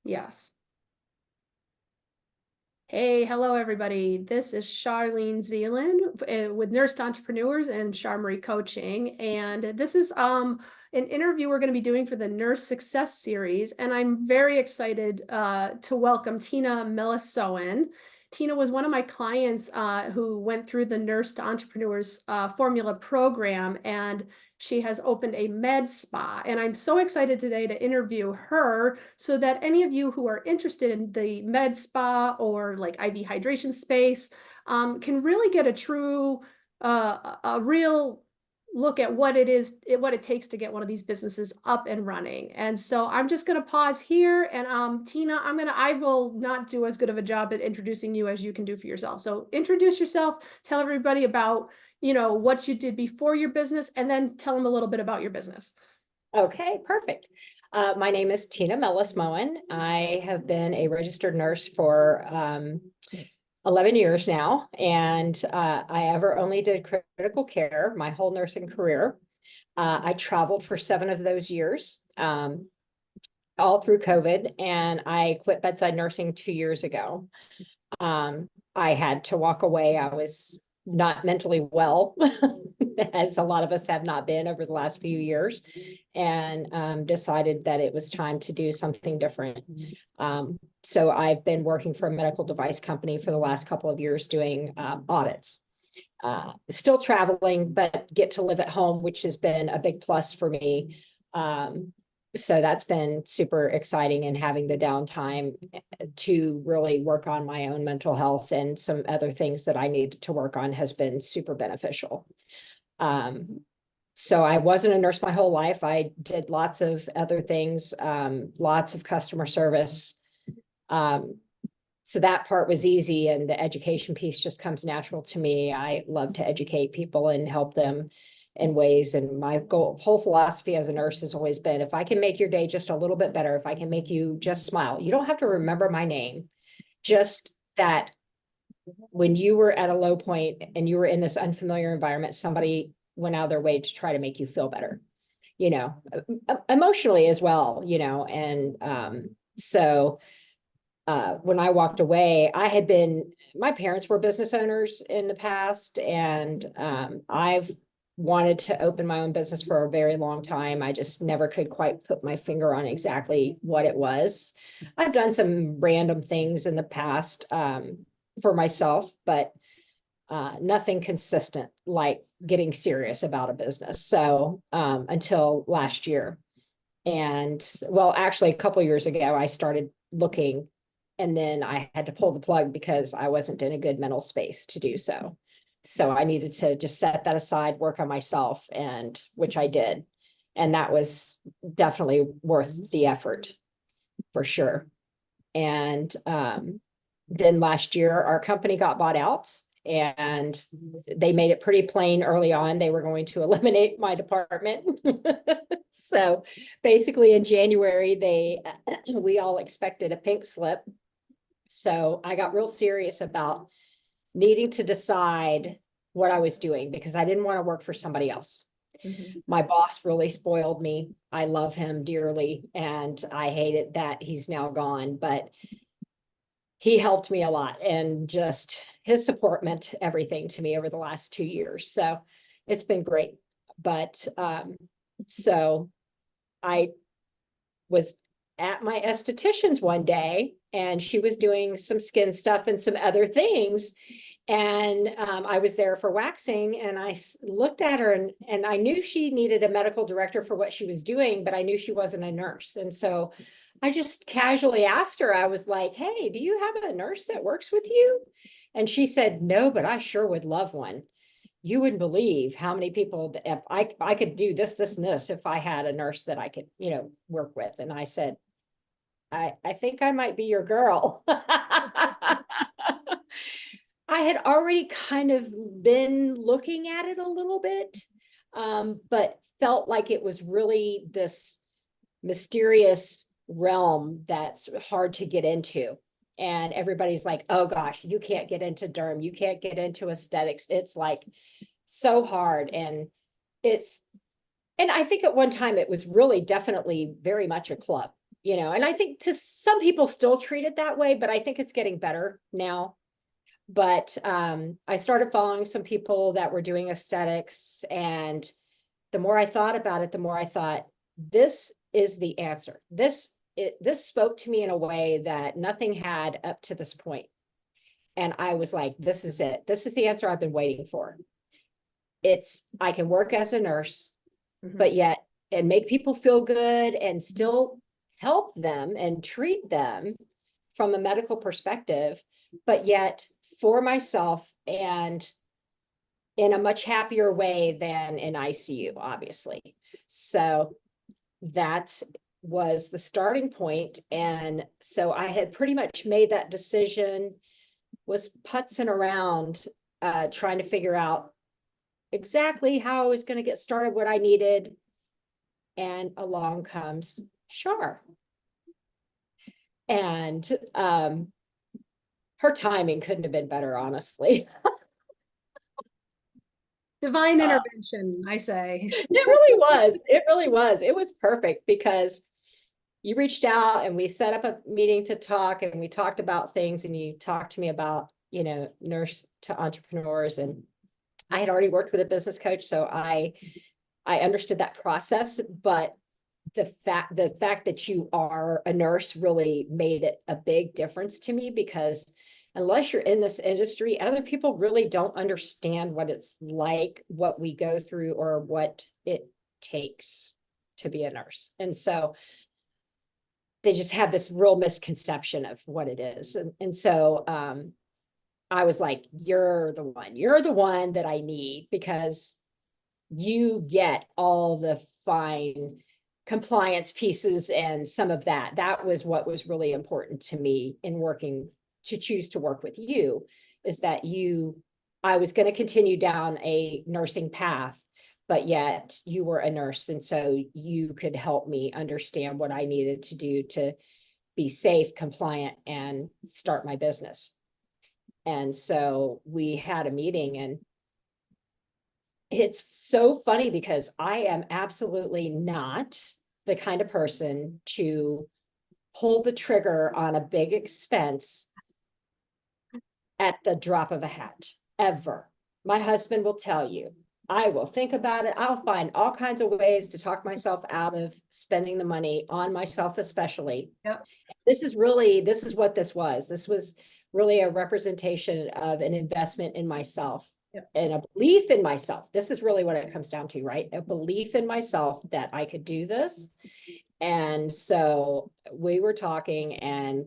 Yes. Hey, hello everybody. This is Charlene Zealand with Nurse to Entrepreneurs and Charmarie Coaching. And this is an interview we're going to be doing for the Nurse Success Series. And I'm very excited to welcome Tina Mellesmoen. Tina was one of my clients who went through the Nurse to Entrepreneurs formula program, and she has opened a med spa. And I'm so excited today to interview her so that any of you who are interested in the med spa or like IV hydration space can really get a real look at what it takes to get one of these businesses up and running. And so I'm just going to pause here, and Tina, I will not do as good of a job at introducing you as you can do for yourself. So introduce yourself, tell everybody about, what you did before your business, and then tell them a little bit about your business. Okay, perfect. My name is Tina Mellesmoen. I have been a registered nurse for 11 years now, and I ever only did critical care my whole nursing career. I traveled for 7 of those years, all through COVID, and I quit bedside nursing 2 years ago. I had to walk away. I was not mentally well, as a lot of us have not been over the last few years, and decided that it was time to do something different. So I've been working for a medical device company for the last couple of years doing audits. Still traveling, but get to live at home, which has been a big plus for me. So that's been super exciting, and having the downtime to really work on my own mental health and some other things that I needed to work on has been super beneficial. So I wasn't a nurse my whole life. I did lots of other things, lots of customer service. So that part was easy, and the education piece just comes natural to me. I love to educate people and help them in ways. And my whole philosophy as a nurse has always been, if I can make your day just a little bit better, if I can make you just smile, you don't have to remember my name, just that when you were at a low point and you were in this unfamiliar environment, somebody went out of their way to try to make you feel better, emotionally as well, and so when I walked away, my parents were business owners in the past, and I've wanted to open my own business for a very long time. I just never could quite put my finger on exactly what it was. I've done some random things in the past for myself, but nothing consistent like getting serious about a business. So until last year. And well, actually a couple of years ago, I started looking, and then I had to pull the plug because I wasn't in a good mental space to do so. So I needed to just set that aside, work on myself, and which I did. And that was definitely worth the effort for sure. And then last year, our company got bought out, and they made it pretty plain early on they were going to eliminate my department. So basically in January, we all expected a pink slip. So I got real serious about needing to decide what I was doing, because I didn't want to work for somebody else. Mm-hmm. My boss really spoiled me. I love him dearly, and I hated that he's now gone, but he helped me a lot, and just his support meant everything to me over the last 2 years. So it's been great. But so I was at my esthetician's one day, and she was doing some skin stuff and some other things. And I was there for waxing, and I looked at her, and I knew she needed a medical director for what she was doing, but I knew she wasn't a nurse. And so I just casually asked her, I was like, hey, do you have a nurse that works with you? And she said, no, but I sure would love one. You wouldn't believe how many people, if I could do this, this, and this, if I had a nurse that I could, work with. And I said, I think I might be your girl. I had already kind of been looking at it a little bit, but felt like it was really this mysterious realm that's hard to get into. And everybody's like, oh gosh, you can't get into derm, you can't get into aesthetics. It's like so hard. And I think at one time it was really definitely very much a club. you know, and I think to some people still treat it that way, but I think it's getting better now. But I started following some people that were doing aesthetics, and the more I thought about it, the more I thought, this is the answer. This spoke to me in a way that nothing had up to this point. And I was like, this is it. This is the answer I've been waiting for. I can work as a nurse, but yet, and make people feel good and still help them and treat them from a medical perspective, but yet for myself and in a much happier way than in ICU, obviously. So that was the starting point. And so I had pretty much made that decision, was putzing around, trying to figure out exactly how I was going to get started, what I needed. And along comes Char. And her timing couldn't have been better, honestly. Divine intervention, I say. It really was. It really was. It was perfect because you reached out and we set up a meeting to talk, and we talked about things, and you talked to me about, you know, nurse to entrepreneurs. And I had already worked with a business coach, so I understood that process, but the fact that you are a nurse really made it a big difference to me, because unless you're in this industry, other people really don't understand what it's like, what we go through, or what it takes to be a nurse. And so they just have this real misconception of what it is. And so I was like, you're the one that I need, because you get all the fine compliance pieces and some of that. That was what was really important to me in to choose to work with you, is that I was going to continue down a nursing path, but yet you were a nurse. And so you could help me understand what I needed to do to be safe, compliant, and start my business. And so we had a meeting, and it's so funny because I am absolutely not the kind of person to pull the trigger on a big expense at the drop of a hat, ever. My husband will tell you, I will think about it. I'll find all kinds of ways to talk myself out of spending the money on myself, especially. Yep. This is what this was. This was really a representation of an investment in myself. Yep. And a belief in myself. This is really what it comes down to, right? A belief in myself that I could do this. And so we were talking, and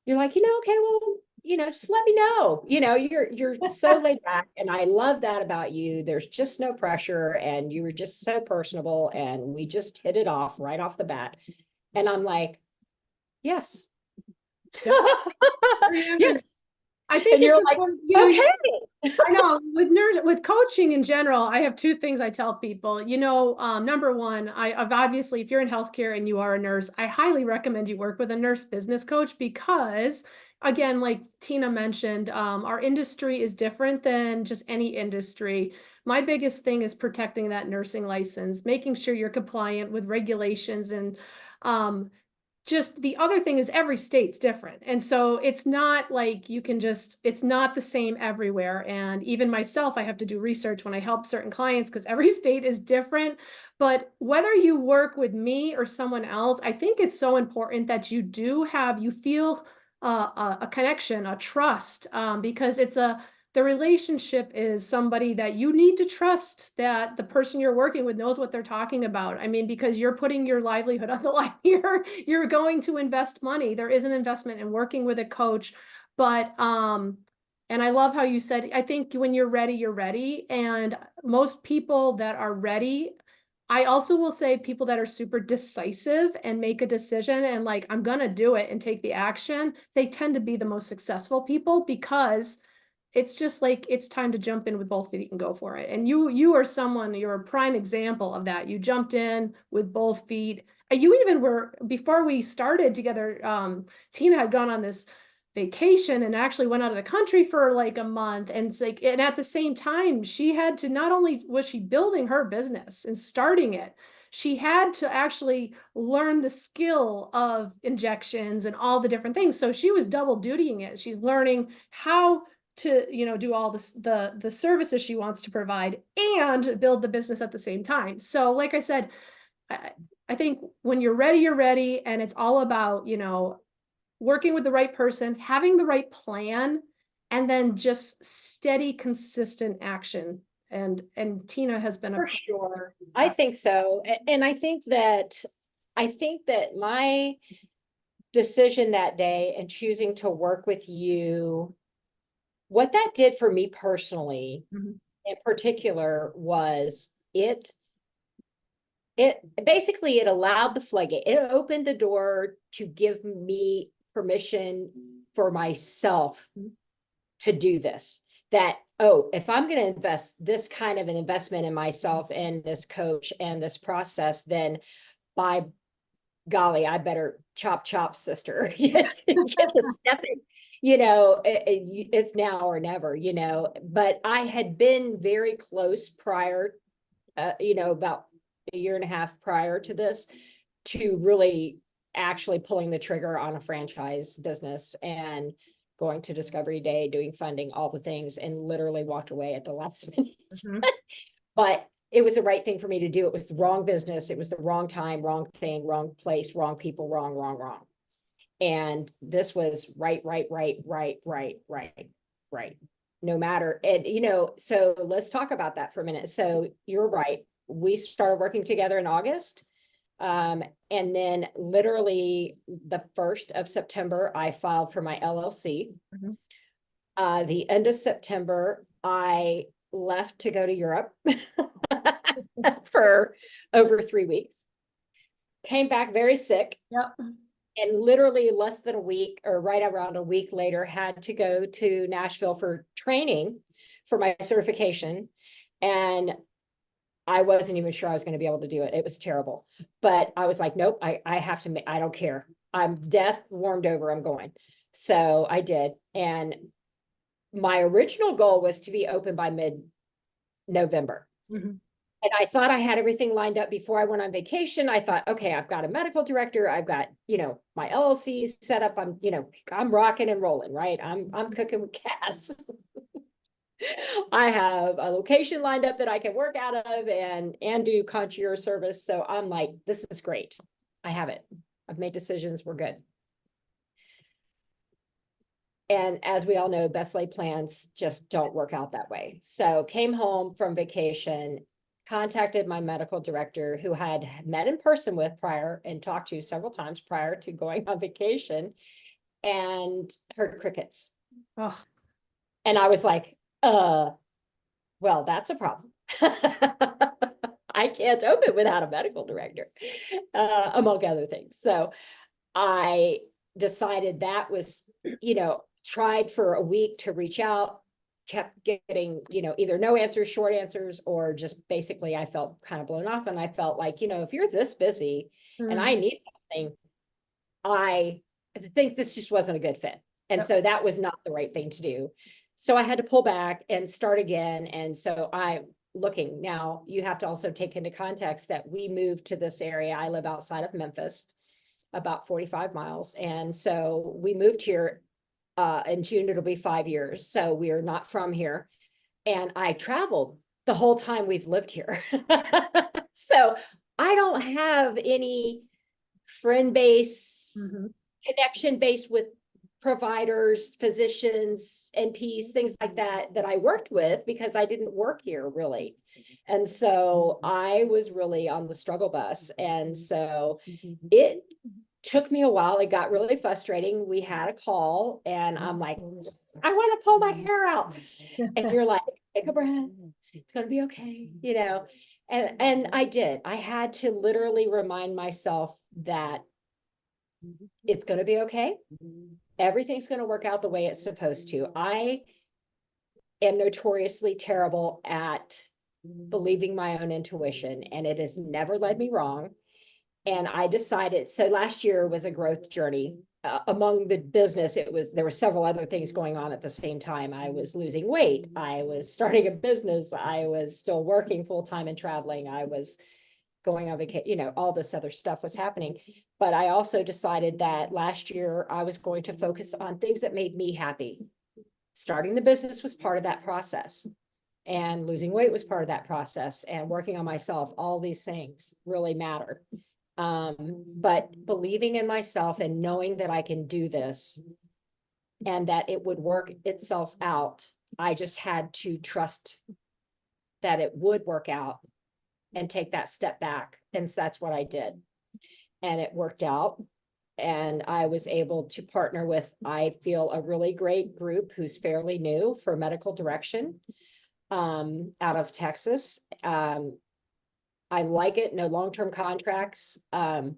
you're like, okay, well, just let me know. You're so laid back, and I love that about you. There's just no pressure, and you were just so personable, and we just hit it off right off the bat. And I'm like, yes. Yes. I think it's important, okay. I know with coaching in general, I have two things I tell people. Number one, I've obviously, if you're in healthcare and you are a nurse, I highly recommend you work with a nurse business coach, because again, like Tina mentioned, our industry is different than just any industry. My biggest thing is protecting that nursing license, making sure you're compliant with regulations, and just the other thing is every state's different. And so it's not like it's not the same everywhere. And even myself, I have to do research when I help certain clients, because every state is different. But whether you work with me or someone else, I think it's so important that you feel a connection, a trust, because the relationship is somebody that you need to trust, that the person you're working with knows what they're talking about. I mean, because you're putting your livelihood on the line here. You're going to invest money. There is an investment in working with a coach. But and I love how you said, I think when you're ready. And most people that are ready, I also will say people that are super decisive and make a decision and like, I'm gonna do it and take the action, they tend to be the most successful people, because it's just like, it's time to jump in with both feet and go for it. And you're a prime example of that. You jumped in with both feet. You even were, before we started together, Tina had gone on this vacation and actually went out of the country for like a month. And it's like, and at the same time, she had to, not only was she building her business and starting it, she had to actually learn the skill of injections and all the different things. So she was double dutying it. She's learning how to, do all this, the services she wants to provide and build the business at the same time. So like I said, I, I think when you're ready, and it's all about, working with the right person, having the right plan, and then just steady, consistent action. And Tina has been a For sure. I think so. And I think that my decision that day and choosing to work with you, what that did for me personally, Mhm. in particular, was it basically it allowed the floodgate. It opened the door to give me permission for myself to do this. That, oh, if I'm going to invest this kind of an investment in myself and this coach and this process, then by golly, I better chop, sister. Get to step in, it's now or never, but I had been very close prior, about a year and a half prior to this, to really actually pulling the trigger on a franchise business and going to Discovery Day, doing funding, all the things, and literally walked away at the last minute. Mhm. But it was the right thing for me to do. It was the wrong business. It was the wrong time, wrong thing, wrong place, wrong people, wrong. And this was right. No matter, and so let's talk about that for a minute. So you're right. We started working together in August. And then literally the 1st of September, I filed for my LLC. Mhm. The end of September, I left to go to Europe for over 3 weeks. Came back very sick. Yep. And literally less than a week, or right around a week later, had to go to Nashville for training for my certification. And I wasn't even sure I was going to be able to do it. It was terrible. But I was like, nope, I have to, I don't care. I'm death warmed over, I'm going. So I did. And my original goal was to be open by mid-November. Mhm. And I thought I had everything lined up before I went on vacation. I thought, okay, I've got a medical director. I've got, my LLC set up. I'm rocking and rolling, right? I'm cooking with gas. I have a location lined up that I can work out of and do concierge service. So I'm like, this is great. I have it. I've made decisions. We're good. And as we all know, best laid plans just don't work out that way. So came home from vacation, contacted my medical director, who had met in person with prior and talked to several times prior to going on vacation, and heard crickets. Oh, And I was like, well, that's a problem. I can't open without a medical director, among other things. So I decided that was, tried for a week to reach out, kept getting, either no answers, short answers, or just basically I felt kind of blown off. And I felt like, if you're this busy and I need something, I think this just wasn't a good fit. And Yep. so that was not the right thing to do. So I had to pull back and start again. And so I'm looking now, you have to also take into context that we moved to this area. I live outside of Memphis, about 45 miles. And so we moved here in June, it'll be 5 years. So we are not from here. And I traveled the whole time we've lived here. So I don't have any friend base, connection base with providers, physicians, NPs, things like that, that I worked with, because I didn't work here really. And so I was really on the struggle bus. And so it took me a while. It got really frustrating. We had a call and I'm like, I want to pull my hair out. And you're like, take a breath. It's going to be okay. And I did. I had to literally remind myself that it's going to be okay. Everything's going to work out the way it's supposed to. I am notoriously terrible at believing my own intuition, and it has never led me wrong. And I decided, so last year was a growth journey. Among the business, there were several other things going on at the same time. I was losing weight. I was starting a business. I was still working full time and traveling. I was going on vacation, you know, all this other stuff was happening. But I also decided that last year I was going to focus on things that made me happy. Starting the business was part of that process, and losing weight was part of that process, and working on myself. All these things really matter. But believing in myself and knowing that I can do this and that it would work itself out, I just had to trust that it would work out and take that step back. And so that's what I did. And it worked out. And I was able to partner with, I feel, a really great group who's fairly new for medical direction, out of Texas. I like it. No long-term contracts. You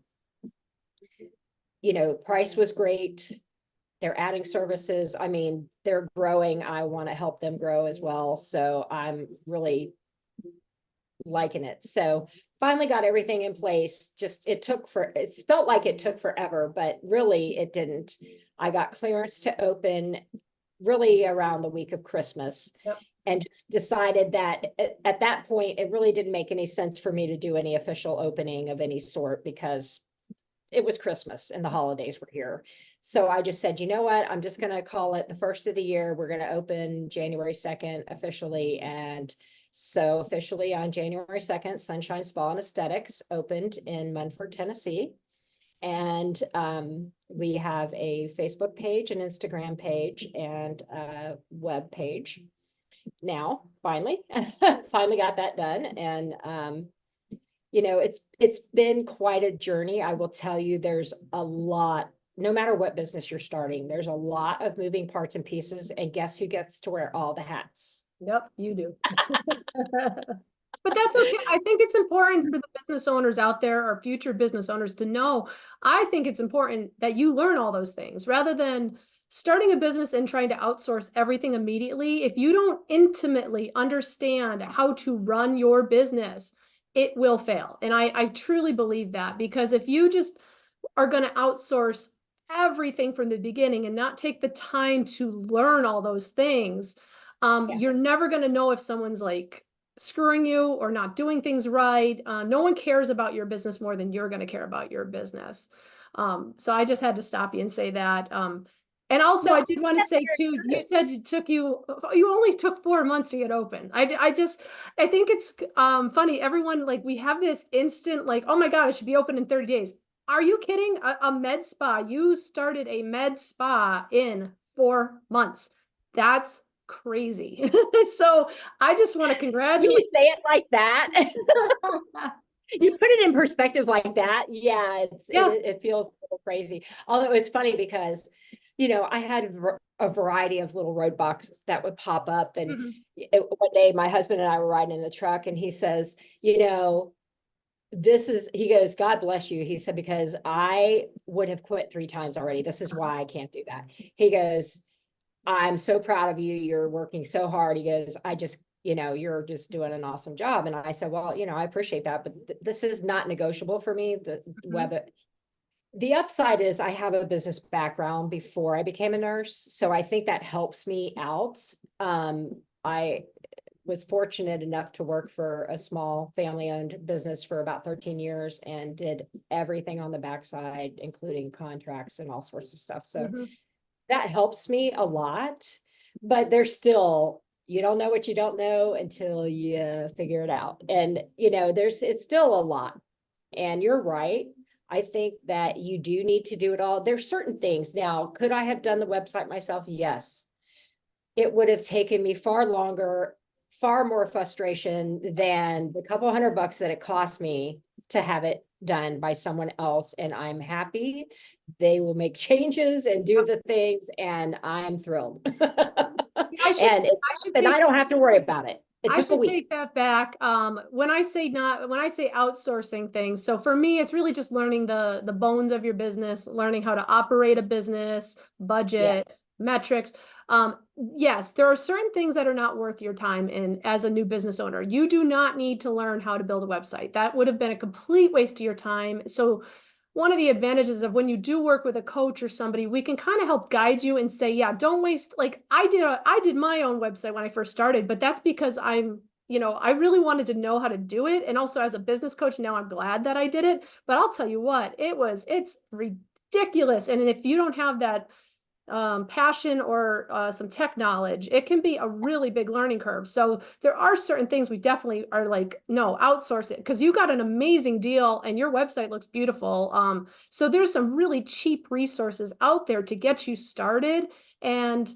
know, price was great. They're adding services. I mean, they're growing. I want to help them grow as well. So I'm really liking it. So finally got everything in place. Just it felt like it took forever, but really it didn't. I got clearance to open really around the week of Christmas. Yep. And just decided that at that point, it really didn't make any sense for me to do any official opening of any sort, because it was Christmas and the holidays were here. So I just said, you know what, I'm just going to call it the first of the year. We're going to open January 2nd officially. And so officially on January 2nd, Sunshine Spa and Aesthetics opened in Munford, Tennessee. And we have a Facebook page, an Instagram page, and a web page. Now, finally got that done. And, you know, it's been quite a journey. I will tell you, there's a lot, no matter what business you're starting, there's a lot of moving parts and pieces, and guess who gets to wear all the hats? Yep, you do. But that's okay. I think it's important for the business owners out there, or future business owners, to know. I think it's important that you learn all those things rather than starting a business and trying to outsource everything immediately. If you don't intimately understand how to run your business, it will fail. And I truly believe that, because if you just are going to outsource everything from the beginning and not take the time to learn all those things, you're never going to know if someone's like screwing you or not doing things right. No one cares about your business more than you're going to care about your business. So I just had to stop you and say that. And also, No, I did want to say too, you said you only took 4 months to get open. I think it's funny. Everyone, like, we have this instant, like, oh my God, I should be open in 30 days. Are you kidding? A med spa. You started a med spa in 4 months. That's crazy. So I just want to congratulate you say it like that. You put it in perspective like that. Yeah, it feels a little crazy. Although it's funny because, you know, I had a variety of little roadblocks that would pop up. And one day my husband and I were riding in the truck, and he says, you know, he goes, God bless you. He said, because I would have quit 3 times already. This is why I can't do that. He goes, I'm so proud of you. You're working so hard. He goes, you know, you're just doing an awesome job. And I said, well, you know, I appreciate that, but this is not negotiable for me. Whether the upside is I have a business background before I became a nurse. So I think that helps me out. I was fortunate enough to work for a small family-owned business for about 13 years and did everything on the backside, including contracts and all sorts of stuff. So that helps me a lot, but there's still, you don't know what you don't know until you figure it out. And, you know, it's still a lot. And you're right. I think that you do need to do it all. There's certain things. Now, could I have done the website myself? Yes. It would have taken me far longer, far more frustration than the couple $100 that it cost me to have it done by someone else. And I'm happy they will make changes and do the things, and I'm thrilled. And I don't have to worry about it. It took a week. Take that back. When I say outsourcing things, so for me, it's really just learning the bones of your business, learning how to operate a business, budget, metrics. Yes, there are certain things that are not worth your time in as a new business owner. You do not need to learn how to build a website. That would have been a complete waste of your time. So one of the advantages of when you do work with a coach or somebody, we can kind of help guide you and say, yeah, don't waste, like I did my own website when I first started, but that's because I'm I really wanted to know how to do it. And also as a business coach, now I'm glad that I did it. But I'll tell you what, it's ridiculous. And if you don't have that passion or some tech knowledge, it can be a really big learning curve. So there are certain things we definitely are like, no, outsource it because you got an amazing deal and your website looks beautiful. So there's some really cheap resources out there to get you started and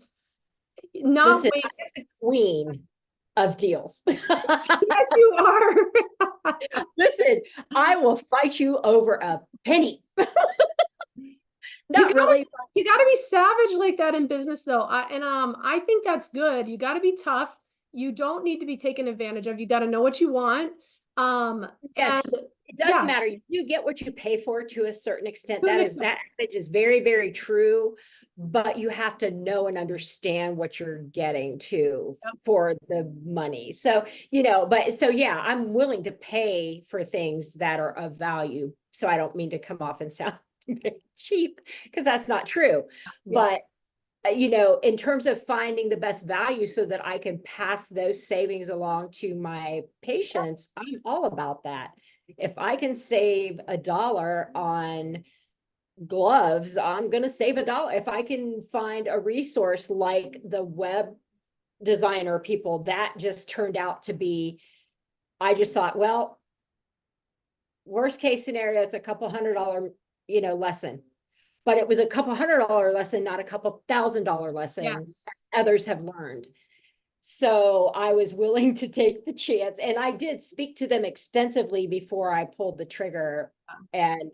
not Listen, waste. I'm the queen of deals. Yes, you are. Listen, I will fight you over a penny. You Not gotta, really. you gotta be savage like that in business though. I think that's good. You gotta be tough. You don't need to be taken advantage of. You gotta know what you want. And Yes, it does yeah, matter. You get what you pay for to a certain extent. to an That extent. adage is very, very true. But you have to know and understand what you're getting to Yep. for the money. So, but so yeah, I'm willing to pay for things that are of value. So I don't mean to come off and sound cheap because that's not true. Yeah. But in terms of finding the best value so that I can pass those savings along to my patients, I'm all about that. If I can save $1 on gloves, I'm going to save $1. If I can find a resource like the web designer people, that just turned out to be, I just thought, well, worst case scenario, it's a couple $100, lesson. But it was a couple $100 lesson, not a couple $1,000 lesson Yes. others have learned. So I was willing to take the chance, and I did speak to them extensively before I pulled the trigger and,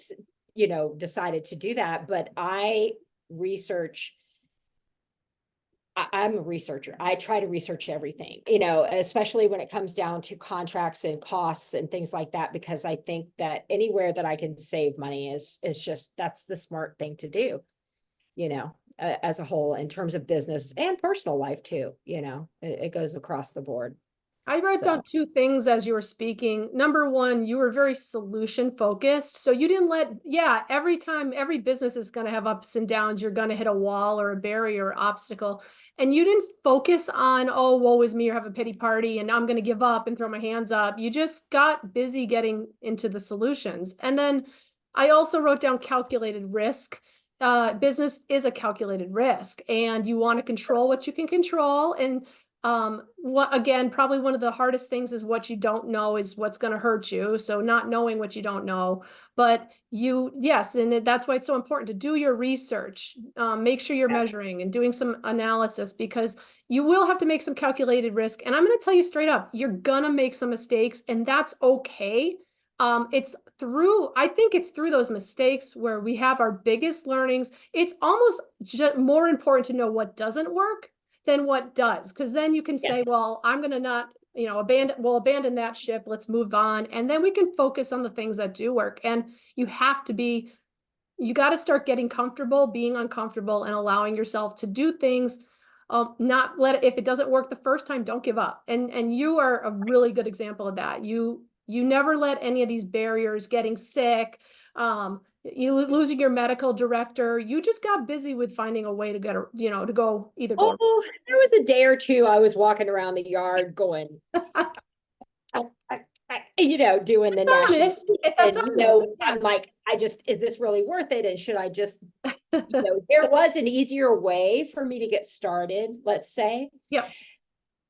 decided to do that. But I'm a researcher. I try to research everything, especially when it comes down to contracts and costs and things like that, because I think that anywhere that I can save money is just, that's the smart thing to do, as a whole in terms of business and personal life too, it goes across the board. I wrote down So, two things as you were speaking. Number one, you were very solution focused. So you didn't yeah, every time, every business is going to have ups and downs. You're going to hit a wall or a barrier or obstacle. And you didn't focus on, oh, woe is me, or have a pity party and I'm going to give up and throw my hands up. You just got busy getting into the solutions. And then I also wrote down calculated risk. Business is a calculated risk and you want to control what you can control. And what again, probably one of the hardest things is what you don't know is what's going to hurt you. So not knowing what you don't know, but yes, and that's why it's so important to do your research. Make sure you're measuring and doing some analysis because you will have to make some calculated risk. And I'm going to tell you straight up, you're gonna make some mistakes, and that's okay. I think it's through those mistakes where we have our biggest learnings. It's almost more important to know what doesn't work than what does, because then you can say, yes. well, I'm going to not, abandon that ship. Let's move on. And then we can focus on the things that do work. And you got to start getting comfortable, being uncomfortable, and allowing yourself to do things. Not let it, if it doesn't work the first time, don't give up. And you are a really good example of that. You never let any of these barriers, getting sick, you losing your medical director, you just got busy with finding a way to get, to go either go. Oh, there was a day or two I was walking around the yard going, doing the That's national honest. anthem. That's And, honest. Yeah. I'm like, is this really worth it? And should I just, there was an easier way for me to get started, let's say. Yep.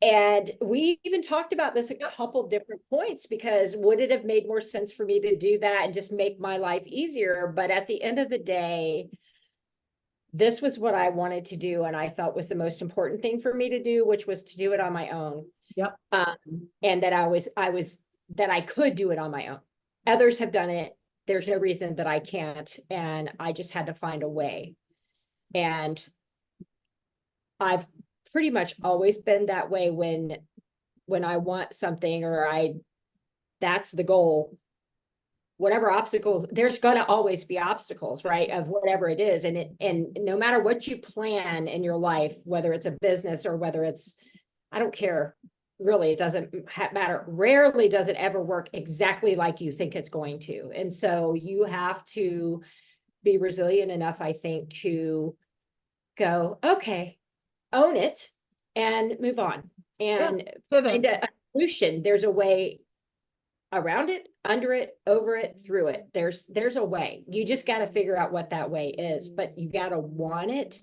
And we even talked about this a Yep. couple different points, because would it have made more sense for me to do that and just make my life easier? But at the end of the day, this was what I wanted to do, and I felt was the most important thing for me to do, which was to do it on my own. Yep. And that that I could do it on my own. Others have done it. There's no reason that I can't. And I just had to find a way. And I've pretty much always been that way when I want something, or that's the goal. Whatever obstacles, there's going to always be obstacles, right? Of whatever it is. And no matter what you plan in your life, whether it's a business or whether it's, I don't care, really, it doesn't matter. Rarely does it ever work exactly like you think it's going to. And so you have to be resilient enough, I think, to go, okay, own it and move on and Pivot. solution. There's a way around it, under it, over it, through it. There's a way. You just got to figure out what that way is, but you got to want it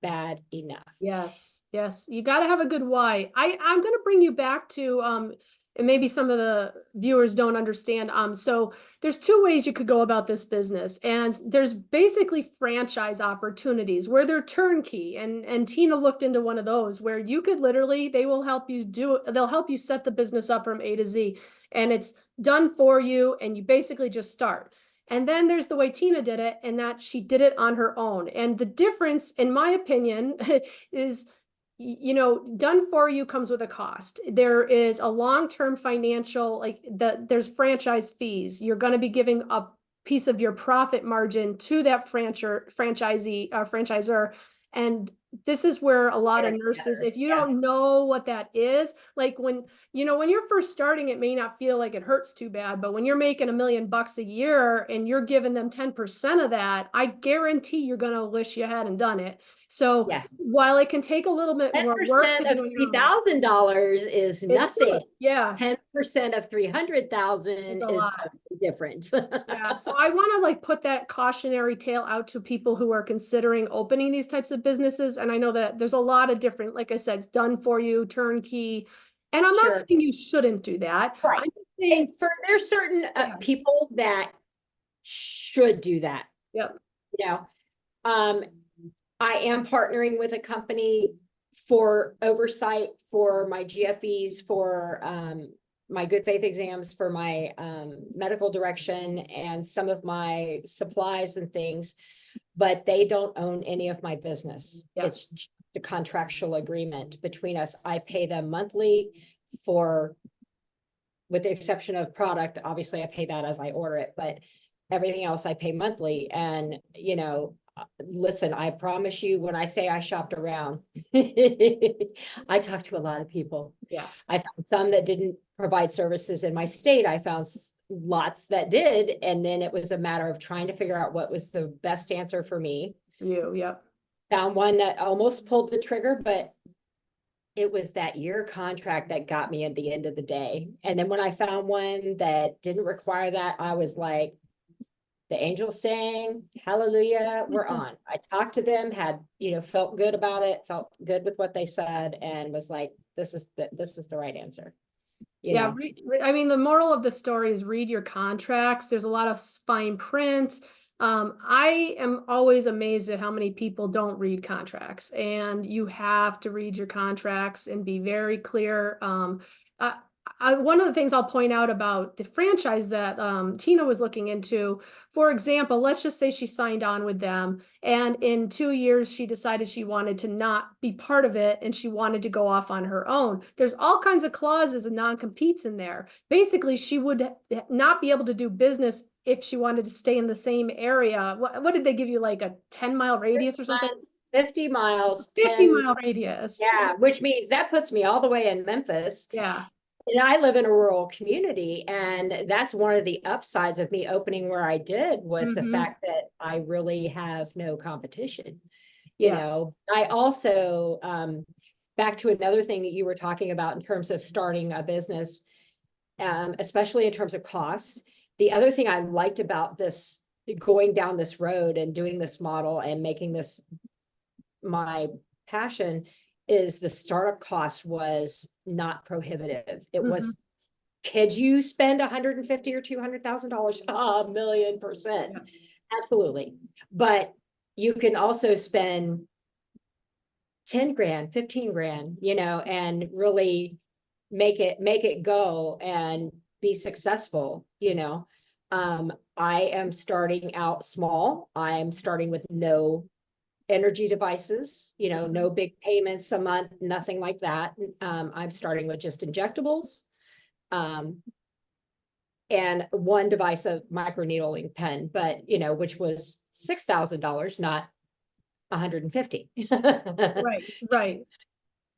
bad enough. Yes, yes. You got to have a good why. I'm going to bring you back to and maybe some of the viewers don't understand. So there's two ways you could go about this business, and there's basically franchise opportunities where they're turnkey. And Tina looked into one of those where you could literally, they'll help you set the business up from A to Z, and it's done for you, and you basically just start. And then there's the way Tina did it, and that she did it on her own. And the difference, in my opinion, is, done for you comes with a cost. There is a long-term financial, there's franchise fees. You're going to be giving a piece of your profit margin to that franchisor. And this is where a lot of nurses, if you don't know what that is, like when you're first starting, it may not feel like it hurts too bad, but when you're making $1 million a year and you're giving them 10% of that, I guarantee you're going to wish you hadn't done it. So Yes. while it can take a little bit more work to 10% of do on your own, $3,000 is nothing. yeah, 10% of 300,000 it's a is lot. totally different. Yeah, so I want to put that cautionary tale out to people who are considering opening these types of businesses. And I know that there's a lot of different, like I said, it's done for you, turnkey. And I'm not Sure. saying you shouldn't do that. Right. I'm just saying, There's certain yes. people that should do that. Yep. I am partnering with a company for oversight for my GFEs, for my good faith exams, for my medical direction, and some of my supplies and things, but they don't own any of my business. Yes. It's just a contractual agreement between us. I pay them monthly for, with the exception of product, obviously I pay that as I order it, but everything else I pay monthly. And, listen, I promise you, when I say I shopped around, I talked to a lot of people. Yeah. I found some that didn't provide services in my state. I found lots that did. And then it was a matter of trying to figure out what was the best answer for me. Yep. Found one that almost pulled the trigger, but it was that year contract that got me at the end of the day. And then when I found one that didn't require that, I was like, the angels sang, hallelujah, we're on. I talked to them, had, felt good about it, felt good with what they said, and was like, this is the right answer. Yeah. I mean, the moral of the story is read your contracts. There's a lot of fine print. I am always amazed at how many people don't read contracts, and you have to read your contracts and be very clear. One of the things I'll point out about the franchise that Tina was looking into, for example, let's just say she signed on with them, and in 2 years she decided she wanted to not be part of it and she wanted to go off on her own. There's all kinds of clauses and non-competes in there. Basically, she would not be able to do business if she wanted to stay in the same area. What did they give you, like a 10-mile radius or something? 50 miles. 50-mile radius. Yeah, which means that puts me all the way in Memphis. Yeah. And I live in a rural community, and that's one of the upsides of me opening where I did was the fact that I really have no competition. I also, back to another thing that you were talking about in terms of starting a business, especially in terms of cost. The other thing I liked about this, going down this road and doing this model and making this my passion, is the startup cost was not prohibitive. It was, could you spend $150,000 or $200,000? $1 million%. Yes. Absolutely. But you can also spend 10 grand, 15 grand, and really make it go and be successful. I am starting out small. I am starting with no energy devices, no big payments a month, nothing like that. I'm starting with just injectables, and one device of microneedling pen, but which was $6,000, not 150. Right.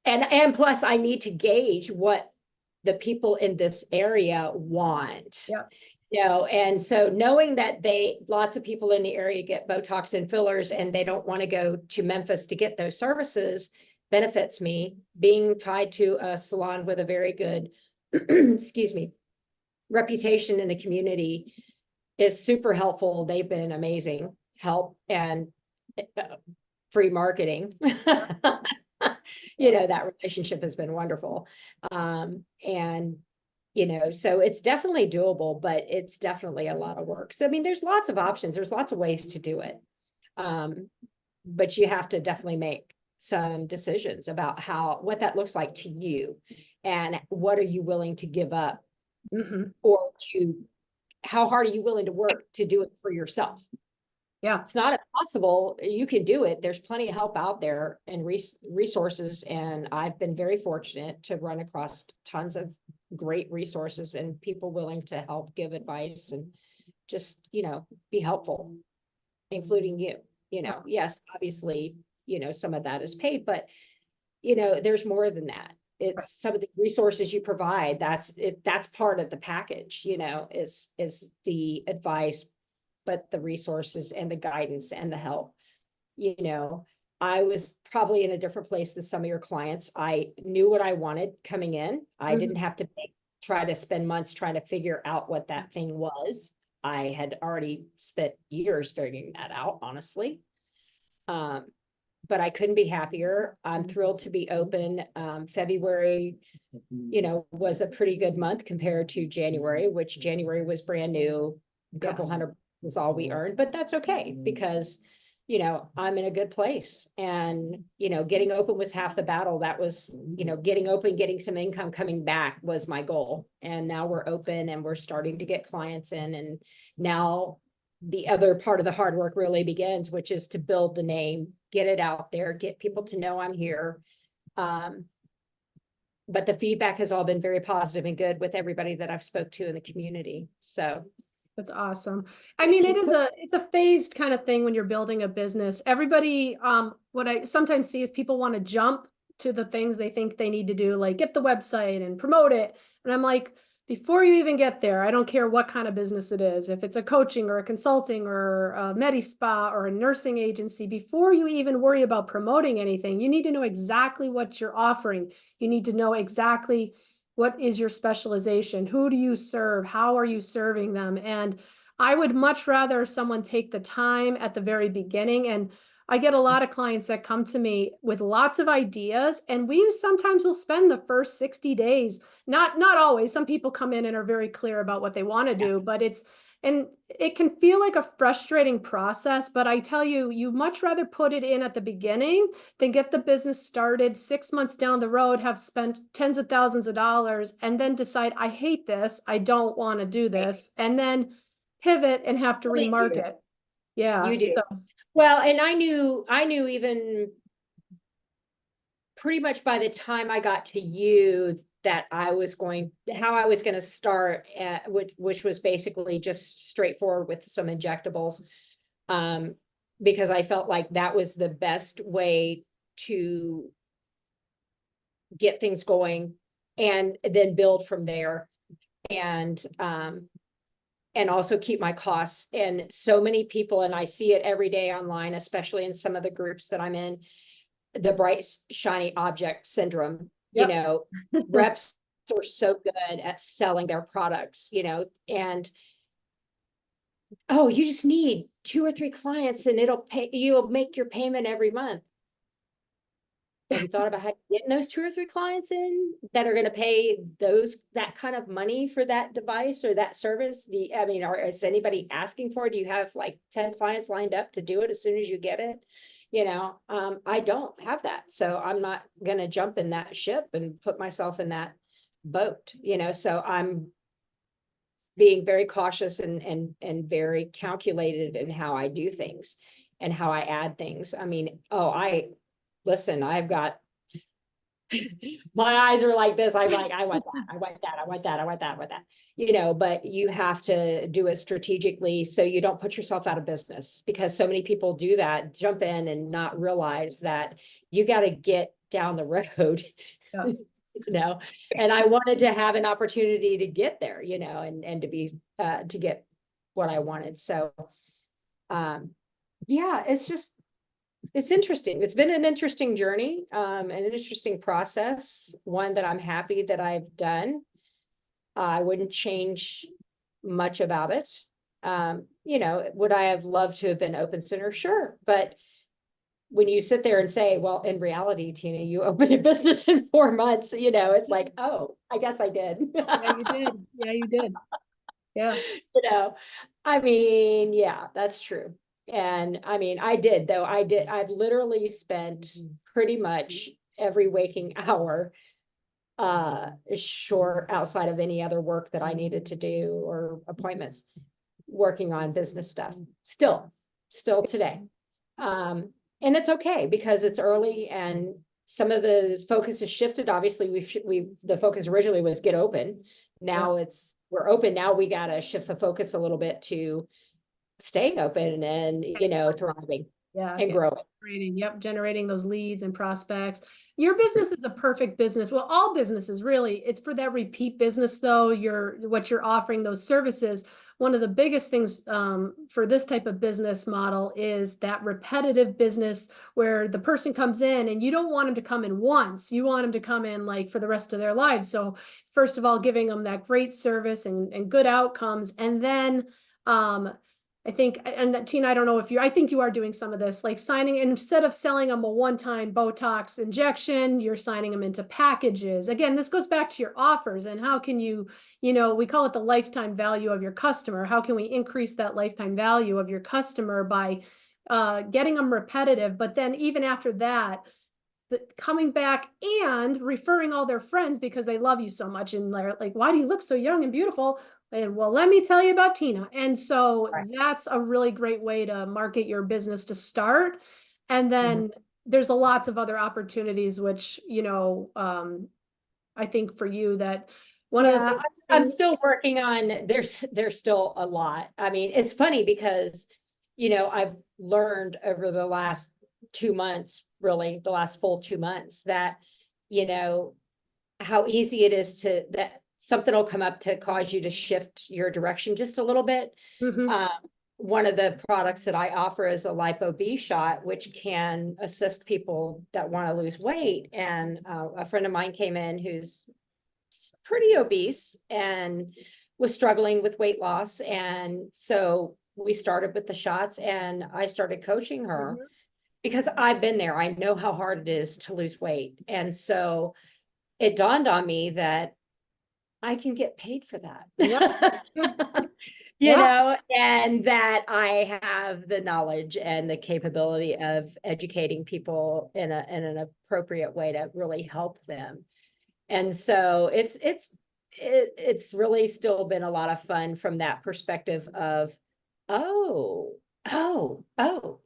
And plus I need to gauge what the people in this area want. Yeah. And so knowing that lots of people in the area get Botox and fillers and they don't want to go to Memphis to get those services benefits me. Being tied to a salon with a very good excuse me, reputation in the community is super helpful. They've been amazing help and free marketing. You know, that relationship has been wonderful. And, you know, so it's definitely doable, but it's definitely a lot of work. So, I mean, there's lots of options. There's lots of ways to do it. But you have to definitely make some decisions about what that looks like to you and what are you willing to give up or how hard are you willing to work to do it for yourself? Yeah. It's not impossible. You can do it. There's plenty of help out there and resources. And I've been very fortunate to run across tons of great resources and people willing to help give advice and just, you know, be helpful, including you, you know, yes, obviously, you know, some of that is paid, but you know, there's more than that. It's some of the resources you provide. That's part of the package, you know, is the advice, but the resources and the guidance and the help. You know, I was probably in a different place than some of your clients. I knew what I wanted coming in. I didn't have to try to spend months trying to figure out what that thing was. I had already spent years figuring that out, honestly. But I couldn't be happier. I'm thrilled to be open. February, you know, was a pretty good month compared to January, which January was brand new. A couple hundred was all we earned, but that's okay because, you know, I'm in a good place. And, you know, getting open was half the battle. That was, you know, getting open, getting some income coming back was my goal. And now we're open and we're starting to get clients in. And now the other part of the hard work really begins, which is to build the name, get it out there, get people to know I'm here. But the feedback has all been very positive and good with everybody that I've spoke to in the community. So that's awesome. I mean, it's a phased kind of thing when you're building a business. Everybody, what I sometimes see is people want to jump to the things they think they need to do, like get the website and promote it. And I'm like, before you even get there, I don't care what kind of business it is, if it's a coaching or a consulting or a med spa or a nursing agency, before you even worry about promoting anything, you need to know exactly what you're offering. You need to know exactly what is your specialization, who do you serve, how are you serving them? And I would much rather someone take the time at the very beginning. And I get a lot of clients that come to me with lots of ideas, and we sometimes will spend the first 60 days, not always. Some people come in and are very clear about what they want to do, but and it can feel like a frustrating process, but I tell you, you much rather put it in at the beginning than get the business started 6 months down the road, have spent tens of thousands of dollars, and then decide, I hate this, I don't want to do this, and then pivot and have to remarket. Yeah. you do. So Well, and I knew even pretty much by the time I got to you that how I was going to start, which was basically just straightforward with some injectables, because I felt like that was the best way to get things going and then build from there. And also keep my costs. And so many people, and I see it every day online, especially in some of the groups that I'm in, the bright, shiny object syndrome. Yep. You know, reps are so good at selling their products, you know, and oh, you just need 2 or 3 clients and you'll make your payment every month. Have you thought about getting those 2 or 3 clients in that are going to pay that kind of money for that device or that service? Is anybody asking for it? Do you have like 10 clients lined up to do it as soon as you get it? You know, I don't have that. So I'm not going to jump in that ship and put myself in that boat, you know, so I'm being very cautious and very calculated in how I do things and how I add things. I mean, listen, I've got, my eyes are like this. I'm like, I want that, I want that, I want that, I want that, I want that, you know, but you have to do it strategically so you don't put yourself out of business, because so many people do that, jump in and not realize that you got to get down the road, Yeah. you know, and I wanted to have an opportunity to get there, you know, and to be, to get what I wanted. So, yeah, it's interesting. It's been an interesting journey, an interesting process, one that I'm happy that I've done. I wouldn't change much about it. You know, would I have loved to have been open sooner? Sure. But when you sit there and say, well, in reality, Tina, you opened a business in 4 months, you know, it's like, oh, I guess I did. Yeah, you did. Yeah, you did. Yeah. You know, I mean, yeah, that's true. And I mean, I did, though. I've literally spent pretty much every waking hour short outside of any other work that I needed to do or appointments, working on business stuff. Still today. And it's okay because it's early and some of the focus has shifted. Obviously, the focus originally was get open. Now we're open. Now we got to shift the focus a little bit to staying open and, you know, thriving Yeah. and growing. Generating those leads and prospects. Your business is a perfect business. Well, all businesses really, it's for that repeat business though. What you're offering, those services. One of the biggest things for this type of business model is that repetitive business where the person comes in and you don't want them to come in once. You want them to come in like for the rest of their lives. So first of all, giving them that great service and good outcomes. And then I think, and Tina, I don't know if I think you are doing some of this, like signing, instead of selling them a one-time Botox injection, you're signing them into packages. Again, this goes back to your offers and how can you, we call it the lifetime value of your customer. How can we increase that lifetime value of your customer by getting them repetitive? But then even after that, coming back and referring all their friends because they love you so much and they're like, why do you look so young and beautiful? And well, let me tell you about Tina. And so that's a really great way to market your business to start. And then there's lots of other opportunities, which, I think for you that one of the things I'm still working on, there's still a lot. I mean, it's funny because, I've learned over the last 2 months, really the last full 2 months that, how easy it is that something will come up to cause you to shift your direction just a little bit. One of the products that I offer is a lipo B shot, which can assist people that want to lose weight. And a friend of mine came in who's pretty obese and was struggling with weight loss. And so we started with the shots and I started coaching her because I've been there. I know how hard it is to lose weight. And so it dawned on me that I can get paid for that. And that I have the knowledge and the capability of educating people in an appropriate way to really help them. And so it's really still been a lot of fun from that perspective of,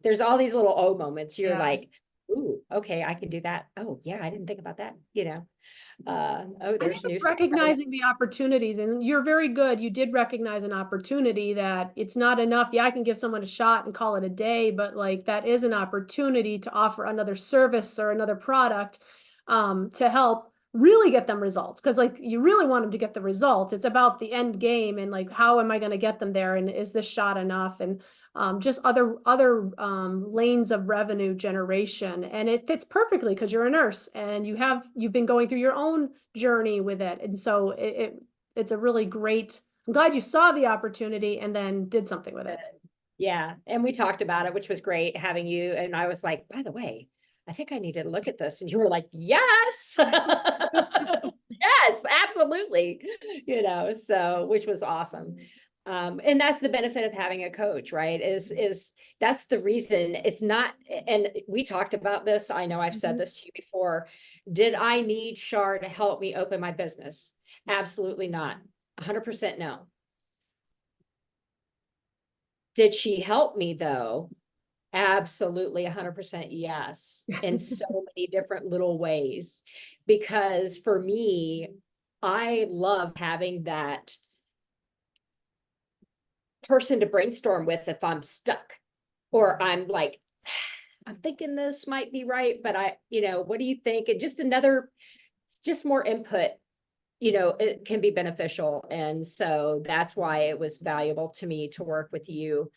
there's all these little moments. You're like, ooh, okay, I can do that. Oh yeah, I didn't think about that, there's new stuff. Recognizing the opportunities, and you're very good. You did recognize an opportunity that it's not enough. Yeah, I can give someone a shot and call it a day, but like that is an opportunity to offer another service or another product to help really get them results. Because like you really want them to get the results. It's about the end game and like how am I going to get them there? And is this shot enough? And just other lanes of revenue generation. And it fits perfectly because you're a nurse and you've been going through your own journey with it. And so it's a really great, I'm glad you saw the opportunity and then did something with it. Yeah. And we talked about it, which was great having you. And I was like, by the way, I think I need to look at this. And you were like, yes, yes, absolutely. So, which was awesome. And that's the benefit of having a coach, right? Is that's the reason it's not, and we talked about this. I know I've said this to you before. Did I need Shar to help me open my business? Absolutely not. 100% no. Did she help me though? Absolutely 100% yes. In so many different little ways. Because for me, I love having that person to brainstorm with if I'm stuck or I'm like, I'm thinking this might be right, but what do you think? And just more input, it can be beneficial. And so that's why it was valuable to me to work with you.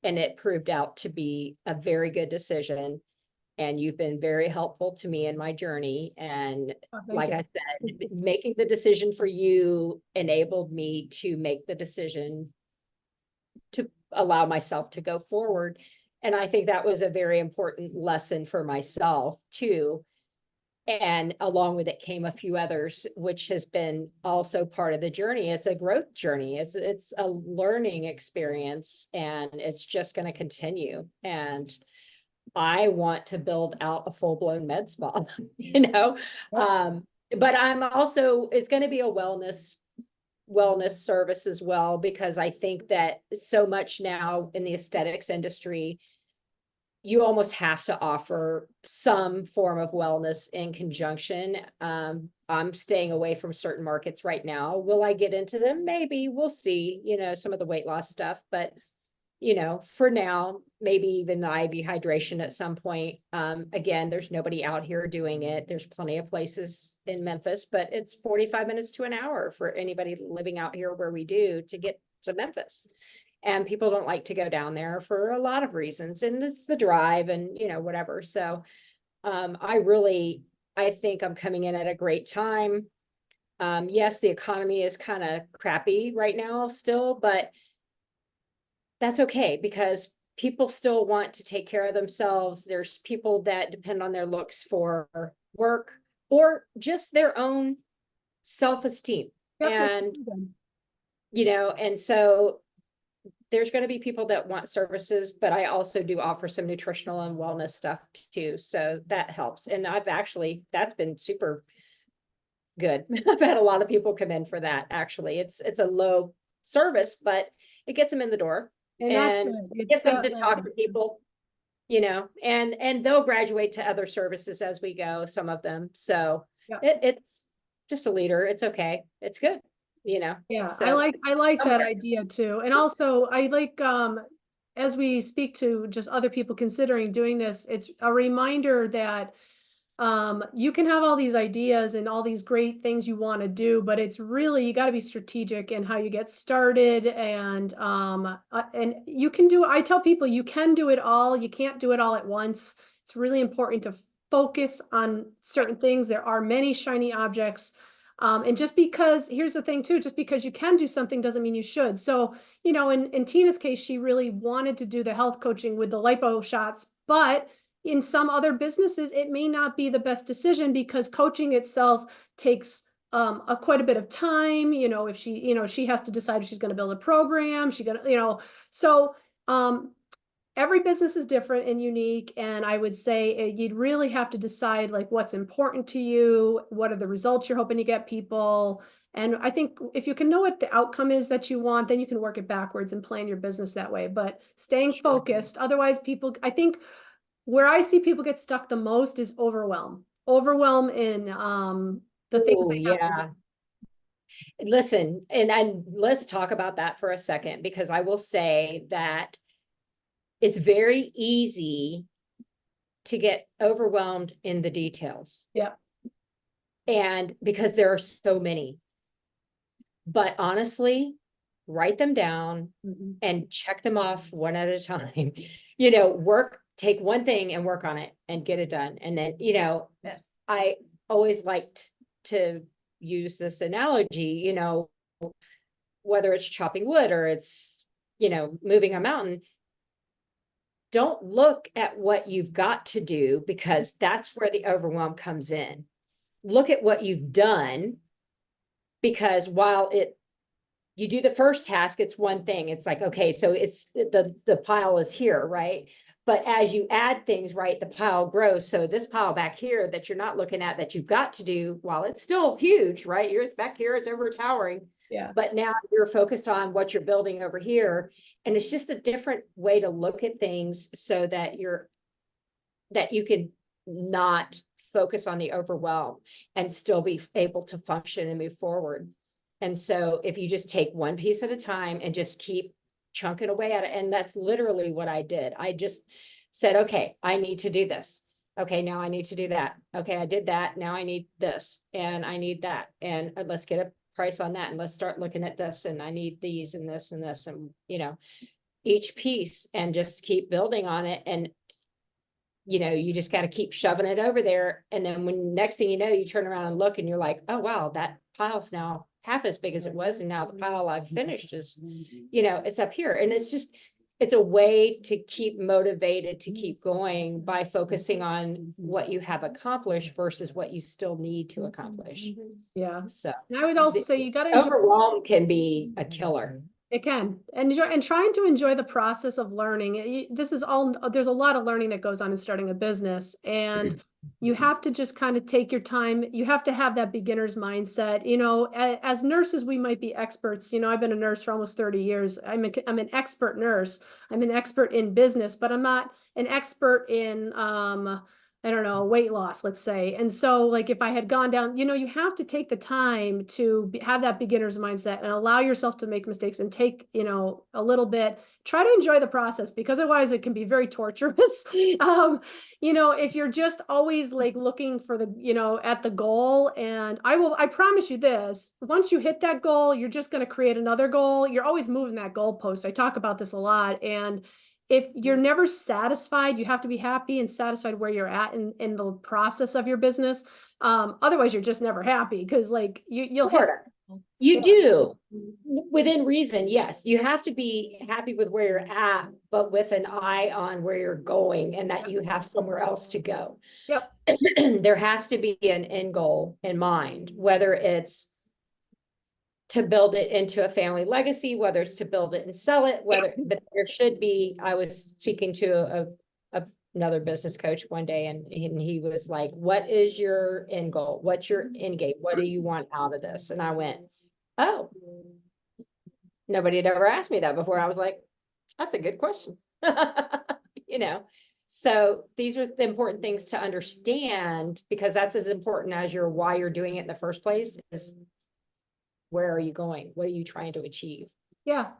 And it proved out to be a very good decision. And you've been very helpful to me in my journey. And Oh, thank like you. I said, making the decision for you enabled me to make the decision to allow myself to go forward. And I think that was a very important lesson for myself too. And along with it came a few others, which has been also part of the journey. It's a growth journey. It's a learning experience, and it's just going to continue. And I want to build out a full-blown med spa, you know. Yep. But I'm also, it's going to be a wellness service as well, because I think that so much now in the aesthetics industry, you almost have to offer some form of wellness in conjunction. I'm staying away from certain markets right now. Will I get into them? Maybe. We'll see, you know, some of the weight loss stuff, but you know, for now, maybe even the IV hydration at some point. Again, there's nobody out here doing it. There's plenty of places in Memphis, but it's 45 minutes to an hour for anybody living out here where we do to get to Memphis. And people don't like to go down there for a lot of reasons. And it's the drive and, you know, whatever. So I think I'm coming in at a great time. Yes, the economy is kind of crappy right now still, but that's okay, because people still want to take care of themselves. There's people that depend on their looks for work or just their own self-esteem. Yep, And, you know, and so there's going to be people that want services, but I also do offer some nutritional and wellness stuff too. So that helps. And that's been super good. I've had a lot of people come in for that. Actually, it's a low service, but it gets them in the door and that's and it. It's get them to talk to people, you know, and they'll graduate to other services as we go, some of them. So yeah. it's just a leader. It's okay. It's good, you know. Yeah, So I like that somewhere. idea too. And also I like as we speak to just other people considering doing this, it's a reminder that you can have all these ideas and all these great things you want to do, but it's really, you got to be strategic in how you get started. And you can do, I tell people you can do it all. You can't do it all at once. It's really important to focus on certain things. There are many shiny objects. And just because, here's the thing too, just because you can do something doesn't mean you should. So, you know, in Tina's case, she really wanted to do the health coaching with the lipo shots, but in some other businesses, it may not be the best decision because coaching itself takes quite a bit of time. You know, if she, you know, she has to decide if she's going to build a program, she's going to, you know, so every business is different and unique. And I would say you'd really have to decide like what's important to you, what are the results you're hoping to get people. And I think if you can know what the outcome is that you want, then you can work it backwards and plan your business that way. But staying focused, otherwise people, I think where I see people get stuck the most is overwhelm in the things Oh, they have to do. yeah. Listen, and let's talk about that for a second, because I will say that it's very easy to get overwhelmed in the details. Yeah. And because there are so many. But honestly, write them down and check them off one at a time. You know, take one thing and work on it and get it done. And then, you know, Yes. I always liked to use this analogy, you know, whether it's chopping wood or it's, you know, moving a mountain. Don't look at what you've got to do, because that's where the overwhelm comes in. Look at what you've done, because while you do the first task, it's one thing. It's like, okay, so it's the pile is here, right? But as you add things, right, the pile grows. So this pile back here that you're not looking at that you've got to do, while it's still huge, right? Yours back here is over towering. Yeah. But now you're focused on what you're building over here. And it's just a different way to look at things so that you can not focus on the overwhelm and still be able to function and move forward. And so if you just take one piece at a time and just keep chunking away at it, and that's literally what I did. I just said, okay, I need to do this. Okay, now I need to do that. Okay, I did that. Now I need this and I need that. And let's get a price on that. And let's start looking at this. And I need these and this and this, and, you know, each piece, and just keep building on it. And you just got to keep shoving it over there. And then when next thing you know, you turn around and look and you're like, oh, wow, that pile's now half as big as it was. And now the pile I've finished is, it's up here. And it's a way to keep motivated, to keep going by focusing on what you have accomplished versus what you still need to accomplish. Yeah. So And I would also the say you got to enjoy. overwhelm can be a killer. It can. And enjoy, and trying to enjoy the process of learning. This is all, there's a lot of learning that goes on in starting a business, and you have to just kind of take your time. You have to have that beginner's mindset. As nurses, we might be experts. I've been a nurse for almost 30 years. I'm an expert nurse. I'm an expert in business, but I'm not an expert in, I don't know, weight loss, let's say. And so like if I had gone down, you have to take the time to have that beginner's mindset and allow yourself to make mistakes and take, a little bit, try to enjoy the process, because otherwise it can be very torturous. If you're just always like looking for at the goal, and I promise you this, once you hit that goal, you're just going to create another goal. You're always moving that goalpost. I talk about this a lot. And if you're never satisfied, you have to be happy and satisfied where you're at in the process of your business. Otherwise you're just never happy, because like you'll hit. You do within reason. Yes. You have to be happy with where you're at, but with an eye on where you're going and that you have somewhere else to go. Yep. There has to be an end goal in mind, whether it's to build it into a family legacy, whether it's to build it and sell it, but there should be. I was speaking to another business coach one day, and he was like, what is your end goal? What's your end game? What do you want out of this? And I went, oh, nobody had ever asked me that before. I was like, that's a good question. So these are the important things to understand, because that's as important as why you're doing it in the first place is, where are you going? What are you trying to achieve? Yeah.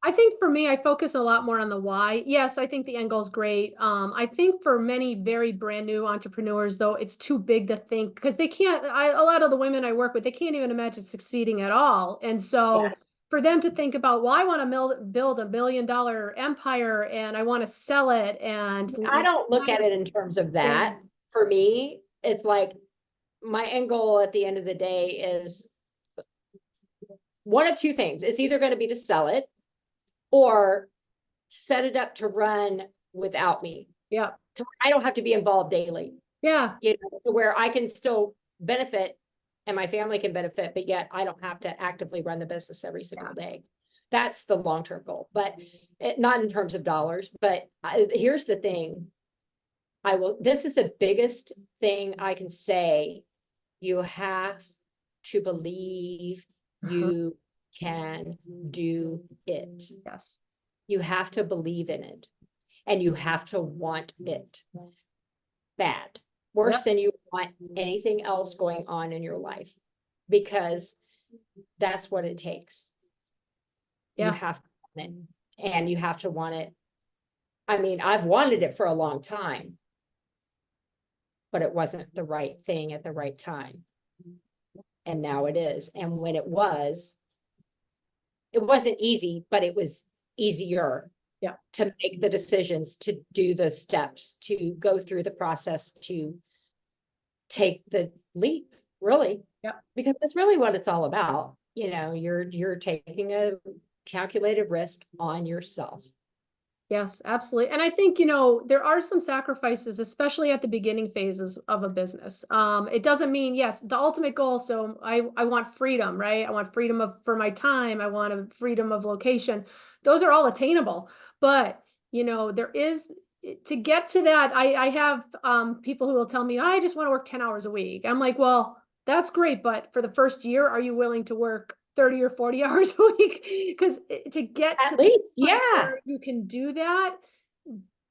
I think for me, I focus a lot more on the why. Yes, I think the end goal is great. I think for many very brand new entrepreneurs, though, it's too big to think, because they can't, a lot of the women I work with, they can't even imagine succeeding at all. And so for them to think about, well, I want to build $1 million empire and I want to sell it. And I don't look at it in terms of that. For me, it's like my end goal at the end of the day is one of two things. It's either going to be to sell it or set it up to run without me. Yeah. I don't have to be involved daily. Yeah. To where I can still benefit and my family can benefit, but yet I don't have to actively run the business every single day. That's the long-term goal, but not in terms of dollars. But here's the thing. This is the biggest thing I can say. You have to believe you can do it. Yes. You have to believe in it, and you have to want it bad, worse than you want anything else going on in your life, because that's what it takes. You have to want it, and you have to want it. I mean, I've wanted it for a long time, but it wasn't the right thing at the right time. And now it is. And when it wasn't easy, but it was easier to make the decisions, to do the steps, to go through the process, to take the leap, really. Yeah. Because that's really what it's all about. You're taking a calculated risk on yourself. Yes, absolutely. And I think, there are some sacrifices, especially at the beginning phases of a business. It doesn't mean, yes, the ultimate goal. So I want freedom, right? I want freedom for my time. I want a freedom of location. Those are all attainable. But, there is, to get to that, I have people who will tell me, I just want to work 10 hours a week. I'm like, well, that's great. But for the first year, are you willing to work 30 or 40 hours a week? Because to get at least, you can do that.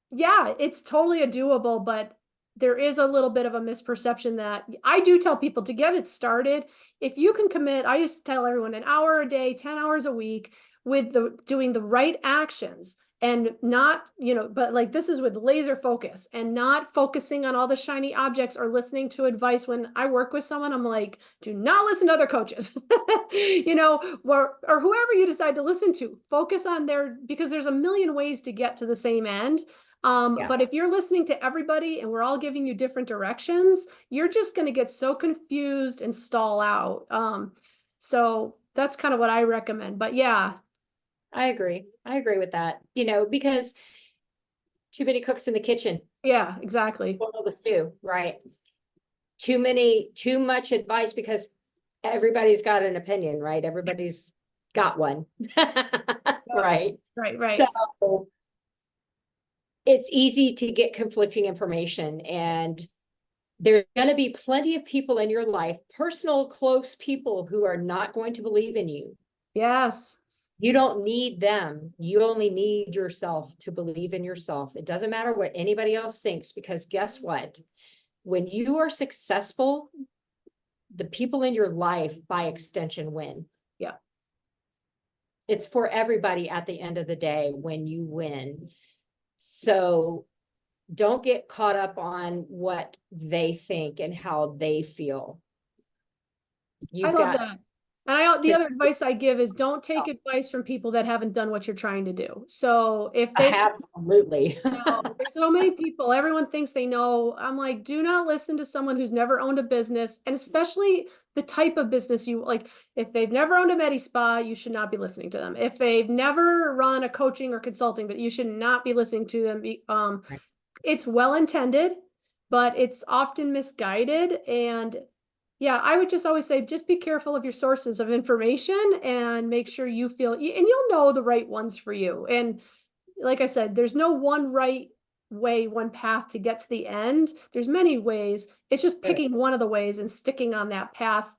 Yeah, it's totally doable, but there is a little bit of a misperception that I do tell people to get it started. If you can commit, I used to tell everyone an hour a day, 10 hours a week with doing the right actions. And not, but like this is with laser focus and not focusing on all the shiny objects or listening to advice. When I work with someone, I'm like, do not listen to other coaches, or whoever you decide to listen to. Focus on because there's a million ways to get to the same end. Yeah. But if you're listening to everybody and we're all giving you different directions, you're just going to get so confused and stall out. So that's kind of what I recommend. But yeah, I agree. I agree with that, because too many cooks in the kitchen. yeah, exactly. Boil the stew, right? Too much advice because everybody's got an opinion, right? Everybody's got one. Right. Right, So right. it's easy to get conflicting information, and there's going to be plenty of people in your life, personal, close people, who are not going to believe in you. Yes. You don't need them. You only need yourself to believe in yourself. It doesn't matter what anybody else thinks, because guess what? When you are successful, the people in your life, by extension, win. Yeah. It's for everybody at the end of the day when you win. So don't get caught up on what they think and how they feel. I You've love got that. And the to, other advice I give is don't take advice from people that haven't done what you're trying to do. So if they, absolutely. no, there's so many people, everyone thinks they know. I'm like, do not listen to someone who's never owned a business, and especially the type of business you like. If they've never owned a Medi Spa, you should not be listening to them. If they've never run a coaching or consulting, but you should not be listening to them. Right. It's well intended, but it's often misguided. And yeah, I would just always say, just be careful of your sources of information and make sure you feel, and you'll know the right ones for you. And like I said, there's no one right way, one path to get to the end. There's many ways. It's just picking one of the ways and sticking on that path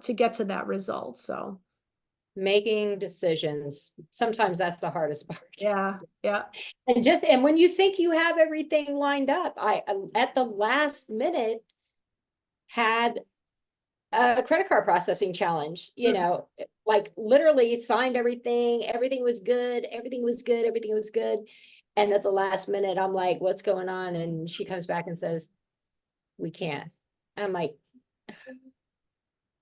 to get to that result. So Making decisions, sometimes that's the hardest part. yeah, yeah. And when you think you have everything lined up, I at the last minute had a credit card processing challenge, Mhm. like literally signed everything. Everything was good. Everything was good. Everything was good. And at the last minute, I'm like, what's going on? And she comes back and says, we can't. I'm like,